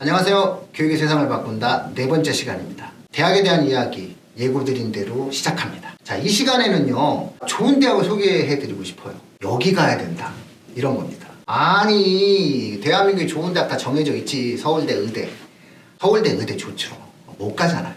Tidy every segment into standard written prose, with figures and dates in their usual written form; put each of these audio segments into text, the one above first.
안녕하세요. 교육의 세상을 바꾼다 네 번째 시간입니다. 대학에 대한 이야기 예고드린 대로 시작합니다. 자, 이 시간에는요, 좋은 대학을 소개해드리고 싶어요. 여기 가야 된다, 이런 겁니다. 아니, 대한민국에 좋은 대학 다 정해져 있지. 서울대, 의대. 서울대, 의대 좋죠. 못 가잖아요.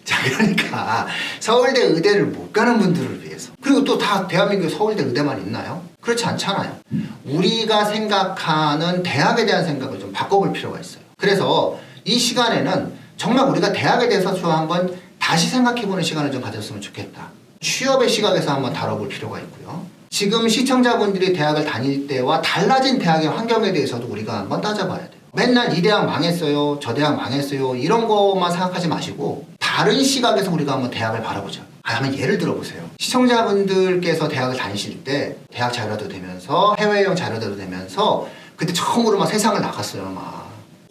자, 그러니까 서울대, 의대를 못 가는 분들을 위해서, 그리고 또 다 대한민국에 서울대, 의대만 있나요? 그렇지 않잖아요. 우리가 생각하는 대학에 대한 생각을 좀 바꿔볼 필요가 있어요. 그래서 이 시간에는 정말 우리가 대학에 대해서 좀 한번 다시 생각해보는 시간을 좀 가졌으면 좋겠다. 취업의 시각에서 한번 다뤄볼 필요가 있고요. 지금 시청자분들이 대학을 다닐 때와 달라진 대학의 환경에 대해서도 우리가 한번 따져봐야 돼요. 맨날 이 대학 망했어요, 저 대학 망했어요, 이런 것만 생각하지 마시고 다른 시각에서 우리가 한번 대학을 바라보자. 한번 예를 들어보세요. 시청자분들께서 대학을 다니실 때 대학 자료도 되면서 해외여행 자료도 되면서 그때 처음으로 막 세상을 나갔어요. 막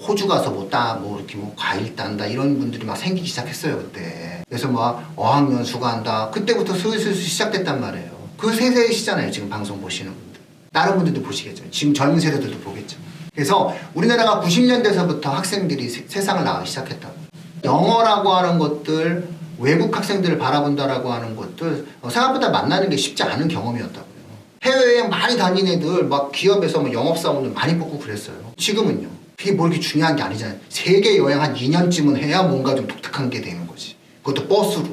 호주 가서 이렇게 과일 딴다 이런 분들이 막 생기기 시작했어요, 그때. 그래서 막 어학연수가 한다. 그때부터 슬슬 시작됐단 말이에요. 그 세대시잖아요, 지금 방송 보시는 분들. 다른 분들도 보시겠죠. 지금 젊은 세대들도 보겠죠. 그래서 우리나라가 90년대서부터 학생들이 세상을 나가기 시작했다고. 영어라고 하는 것들, 외국 학생들을 바라본다라고 하는 것들 생각보다 만나는 게 쉽지 않은 경험이었다고요. 해외여행 많이 다닌 애들 막 기업에서 뭐 영업사원을 많이 뽑고 그랬어요. 지금은요. 그게 뭐 이렇게 중요한 게 아니잖아요. 세계 여행 한 2년쯤은 해야 뭔가 좀 독특한 게 되는 거지. 그것도 버스로.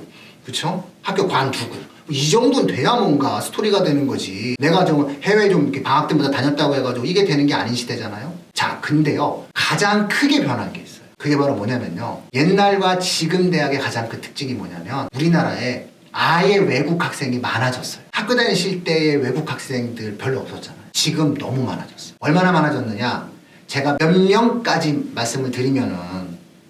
그쵸? 학교 관두고. 이 정도는 돼야 뭔가 스토리가 되는 거지. 내가 좀 해외 좀 이렇게 방학 때마다 다녔다고 해가지고 이게 되는 게 아닌 시대잖아요. 자, 근데요. 가장 크게 변한 게 있어요. 그게 바로 뭐냐면요. 옛날과 지금 대학의 가장 큰 특징이 뭐냐면 우리나라에 아예 외국 학생이 많아졌어요. 학교 다니실 때의 외국 학생들 별로 없었잖아요. 지금 너무 많아졌어요. 얼마나 많아졌느냐. 제가 몇 명까지 말씀을 드리면은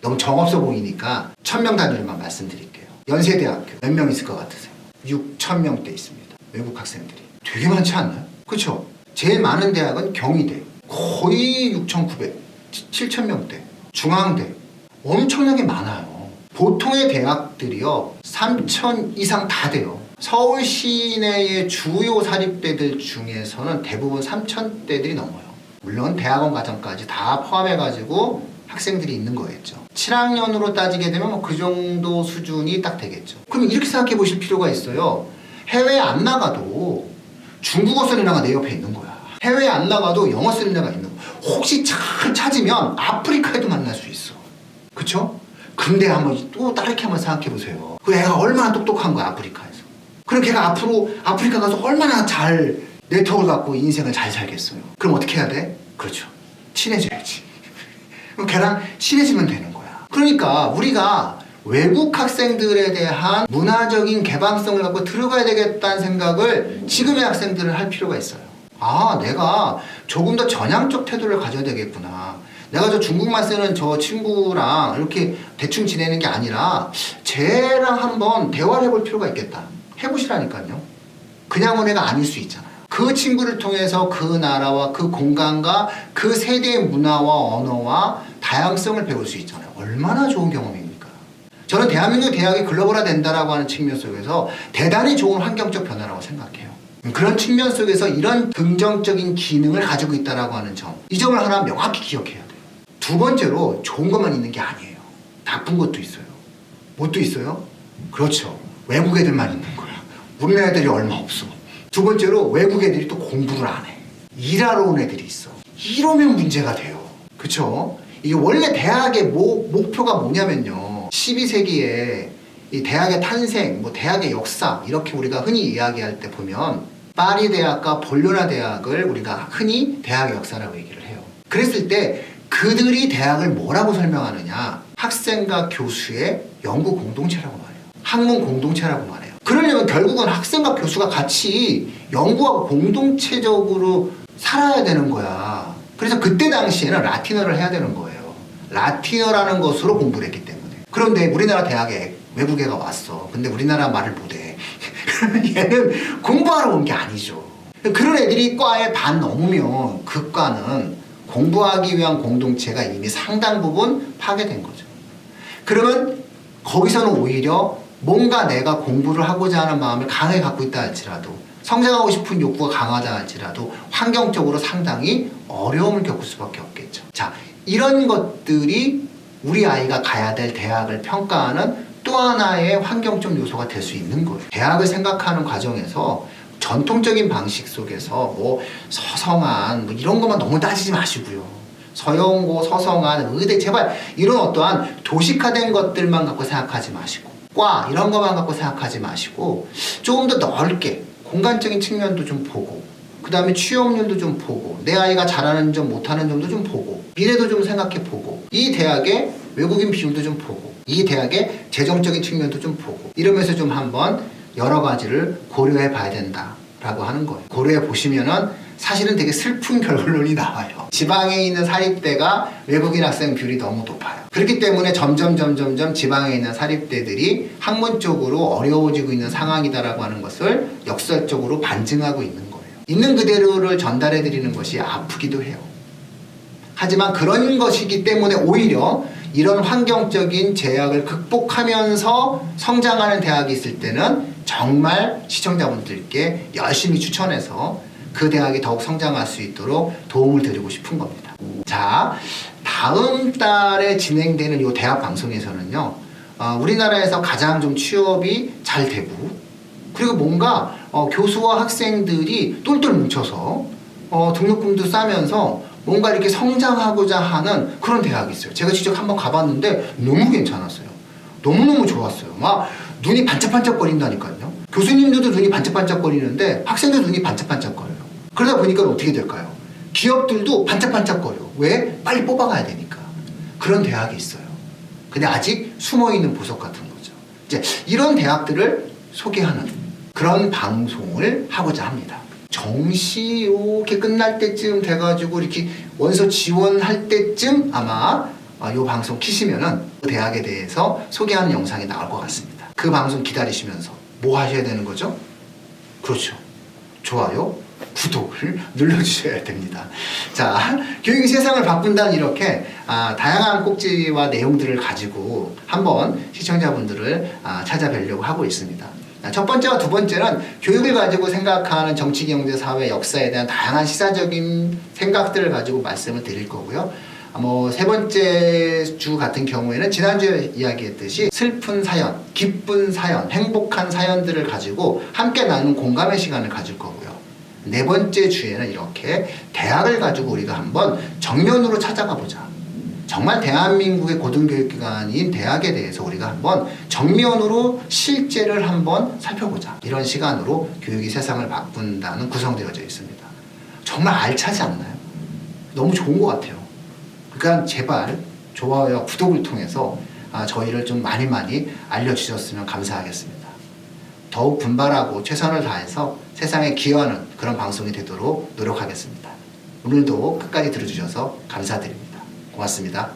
너무 정없어 보이니까 1000명 단위로만 말씀드릴게요. 연세대학교 몇 명 있을 것 같으세요? 6000명대 있습니다. 외국 학생들이. 되게 많지 않나요? 그쵸? 제일 많은 대학은 경희대. 거의 6900, 7000명대. 중앙대. 엄청나게 많아요. 보통의 대학들이요, 3000 이상 다 돼요. 서울 시내의 주요 사립대들 중에서는 대부분 3000대들이 넘어요. 물론 대학원 과정까지 다 포함해가지고 학생들이 있는 거겠죠. 7학년으로 따지게 되면 뭐 그 정도 수준이 딱 되겠죠. 그럼 이렇게 생각해 보실 필요가 있어요. 해외에 안 나가도 중국어 쓰는 애가 내 옆에 있는 거야. 해외에 안 나가도 영어 쓰는 애가 있는 거야. 혹시 잘 찾으면 아프리카에도 만날 수 있어. 그쵸? 근데 한번 또 다르게 한번 생각해 보세요. 그 애가 얼마나 똑똑한 거야, 아프리카에서. 그럼 걔가 앞으로 아프리카 가서 얼마나 잘 네트워크를 갖고 인생을 잘 살겠어요. 그럼 어떻게 해야 돼? 그렇죠. 친해져야지. 그럼 걔랑 친해지면 되는 거야. 그러니까 우리가 외국 학생들에 대한 문화적인 개방성을 갖고 들어가야 되겠다는 생각을 지금의 학생들은 할 필요가 있어요. 아, 내가 조금 더 전향적 태도를 가져야 되겠구나. 내가 저 중국말 쓰는 저 친구랑 이렇게 대충 지내는 게 아니라 쟤랑 한번 대화를 해볼 필요가 있겠다. 해보시라니까요. 그냥 온 애가 아닐 수 있잖아요. 그 친구를 통해서 그 나라와 그 공간과 그 세대의 문화와 언어와 다양성을 배울 수 있잖아요. 얼마나 좋은 경험입니까? 저는 대한민국 대학이 글로벌화 된다라고 하는 측면 속에서 대단히 좋은 환경적 변화라고 생각해요. 그런 측면 속에서 이런 긍정적인 기능을 가지고 있다라고 하는 점, 이 점을 하나 명확히 기억해야 돼요. 두 번째로 좋은 것만 있는 게 아니에요. 나쁜 것도 있어요. 뭣도 있어요? 그렇죠. 외국 애들만 있는 거야. 우리나라 애들이 얼마 없어. 두 번째로 외국 애들이 또 공부를 안 해. 일하러 온 애들이 있어. 이러면 문제가 돼요. 그쵸? 이게 원래 대학의 목표가 뭐냐면요. 12세기에 이 대학의 탄생, 대학의 역사, 이렇게 우리가 흔히 이야기할 때 보면 파리 대학과 볼로나 대학을 우리가 흔히 대학의 역사라고 얘기를 해요. 그랬을 때 그들이 대학을 뭐라고 설명하느냐? 학생과 교수의 연구 공동체라고 말해요. 학문 공동체라고 말해요. 그러려면 결국은 학생과 교수가 같이 연구하고 공동체적으로 살아야 되는 거야. 그래서 그때 당시에는 라틴어를 해야 되는 거예요. 라틴어라는 것으로 공부를 했기 때문에. 그런데 우리나라 대학에 외국애가 왔어. 근데 우리나라 말을 못해. 그러면 얘는 공부하러 온 게 아니죠. 그런 애들이 과에 반 넘으면 그 과는 공부하기 위한 공동체가 이미 상당 부분 파괴된 거죠. 그러면 거기서는 오히려 뭔가 내가 공부를 하고자 하는 마음을 강하게 갖고 있다 할지라도, 성장하고 싶은 욕구가 강하다 할지라도 환경적으로 상당히 어려움을 겪을 수밖에 없겠죠. 자, 이런 것들이 우리 아이가 가야 될 대학을 평가하는 또 하나의 환경적 요소가 될 수 있는 거예요. 대학을 생각하는 과정에서 전통적인 방식 속에서 뭐 서성한 뭐 이런 것만 너무 따지지 마시고요. 서영고, 서성한, 의대, 제발 이런 어떠한 도식화된 것들만 갖고 생각하지 마시고 과 이런 것만 갖고 생각하지 마시고 조금 더 넓게 공간적인 측면도 좀 보고 그 다음에 취업률도 좀 보고 내 아이가 잘하는 점 못하는 점도 좀 보고 미래도 좀 생각해 보고 이 대학의 외국인 비율도 좀 보고 이 대학의 재정적인 측면도 좀 보고 이러면서 좀 한번 여러 가지를 고려해 봐야 된다라고 하는 거예요. 고려해 보시면은 사실은 되게 슬픈 결론이 나와요. 지방에 있는 사립대가 외국인 학생 비율이 너무 높아요. 그렇기 때문에 점점 지방에 있는 사립대들이 학문적으로 어려워지고 있는 상황이다라고 하는 것을 역설적으로 반증하고 있는 거예요. 있는 그대로를 전달해 드리는 것이 아프기도 해요. 하지만 그런 것이기 때문에 오히려 이런 환경적인 제약을 극복하면서 성장하는 대학이 있을 때는 정말 시청자분들께 열심히 추천해서 그 대학이 더욱 성장할 수 있도록 도움을 드리고 싶은 겁니다. 자, 다음 달에 진행되는 이 대학 방송에서는요, 우리나라에서 가장 좀 취업이 잘 되고, 그리고 뭔가 교수와 학생들이 똘똘 뭉쳐서 등록금도 싸면서 뭔가 이렇게 성장하고자 하는 그런 대학이 있어요. 제가 직접 한번 가봤는데 너무 괜찮았어요. 너무너무 좋았어요. 막 눈이 반짝반짝거린다니까요. 교수님들도 눈이 반짝반짝거리는데 학생들도 눈이 반짝반짝거려요. 그러다 보니까 어떻게 될까요? 기업들도 반짝반짝거려. 왜? 빨리 뽑아가야 되니까. 그런 대학이 있어요. 근데 아직 숨어있는 보석 같은 거죠. 이제 이런 대학들을 소개하는 그런 방송을 하고자 합니다. 정시 이렇게 끝날 때쯤 돼가지고 이렇게 원서 지원할 때쯤 아마 이 방송 키시면은 그 대학에 대해서 소개하는 영상이 나올 것 같습니다. 그 방송 기다리시면서 뭐 하셔야 되는 거죠? 그렇죠. 좋아요, 구독을 눌러주셔야 됩니다. 자, 교육이 세상을 바꾼다는 이렇게 다양한 꼭지와 내용들을 가지고 한번 시청자분들을 찾아뵈려고 하고 있습니다. 첫 번째와 두 번째는 교육을 가지고 생각하는 정치, 경제, 사회, 역사에 대한 다양한 시사적인 생각들을 가지고 말씀을 드릴 거고요. 세 번째 주 같은 경우에는 지난주에 이야기했듯이 슬픈 사연, 기쁜 사연, 행복한 사연들을 가지고 함께 나누는 공감의 시간을 가질 거고요. 네 번째 주에는 이렇게 대학을 가지고 우리가 한번 정면으로 찾아가 보자. 정말 대한민국의 고등교육기관인 대학에 대해서 우리가 한번 정면으로 실제를 한번 살펴보자. 이런 시간으로 교육이 세상을 바꾼다는 구성되어져 있습니다. 정말 알차지 않나요? 너무 좋은 것 같아요. 그러니까 제발 좋아요와 구독을 통해서 저희를 좀 많이 알려주셨으면 감사하겠습니다. 더욱 분발하고 최선을 다해서 세상에 기여하는 그런 방송이 되도록 노력하겠습니다. 오늘도 끝까지 들어주셔서 감사드립니다. 고맙습니다.